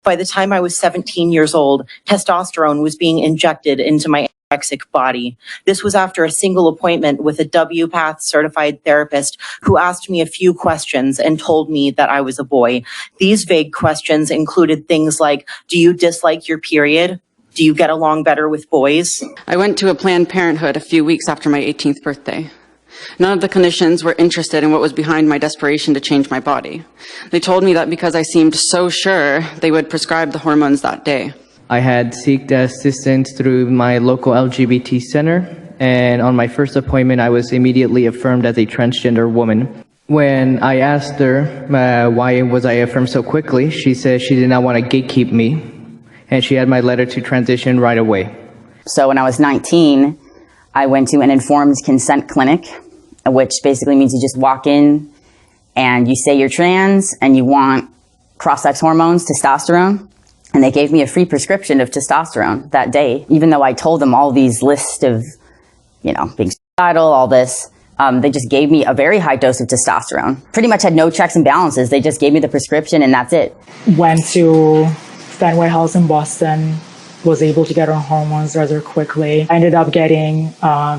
By the time I was 17 years old, testosterone was being injected into my anorexic body. This was after a single appointment with a WPATH certified therapist who asked me a few questions and told me that I was a boy. These vague questions included things like, do you dislike your period? Do you get along better with boys? I went to a Planned Parenthood a few weeks after my 18th birthday. None of the clinicians were interested in what was behind my desperation to change my body. They told me that because I seemed so sure, they would prescribe the hormones that day. I had sought assistance through my local LGBT center, and on my first appointment, I was immediately affirmed as a transgender woman. When I asked her why was I affirmed so quickly, she said she did not want to gatekeep me, and she had my letter to transition right away. So when I was 19, I went to an informed consent clinic, which basically means you just walk in and you say you're trans and you want cross-sex hormones, testosterone. And they gave me a free prescription of testosterone that day, even though I told them all these lists of, being suicidal, all this. They just gave me a very high dose of testosterone. Pretty much had no checks and balances. They just gave me the prescription and that's it. Went to Fenway House in Boston, was able to get on hormones rather quickly. I ended up getting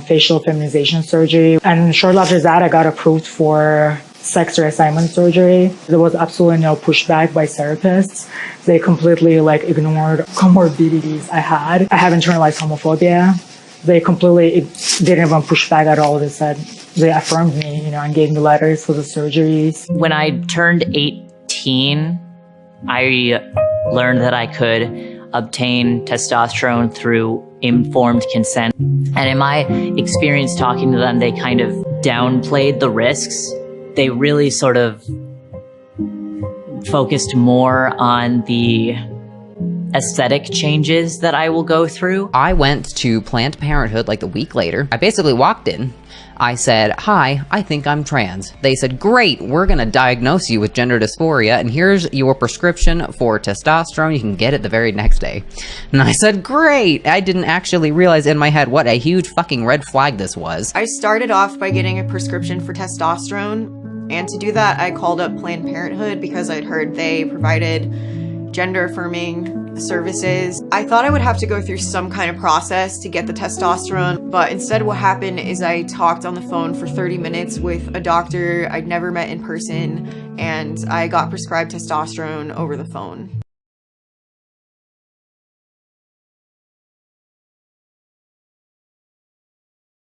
facial feminization surgery. And shortly after that, I got approved for sex reassignment surgery. There was absolutely no pushback by therapists. They completely ignored comorbidities I had. I have internalized homophobia. They completely didn't even push back at all. They affirmed me, and gave me letters for the surgeries. When I turned 18, I learned that I could obtain testosterone through informed consent. And in my experience talking to them, they kind of downplayed the risks. They really sort of focused more on the aesthetic changes that I will go through. I went to Planned Parenthood like a week later. I basically walked in. I said, hi, I think I'm trans. They said, great, we're gonna diagnose you with gender dysphoria and here's your prescription for testosterone. You can get it the very next day. And I said, great. I didn't actually realize in my head what a huge fucking red flag this was. I started off by getting a prescription for testosterone. And to do that, I called up Planned Parenthood because I'd heard they provided gender-affirming services. I thought I would have to go through some kind of process to get the testosterone, but instead what happened is I talked on the phone for 30 minutes with a doctor I'd never met in person, and I got prescribed testosterone over the phone.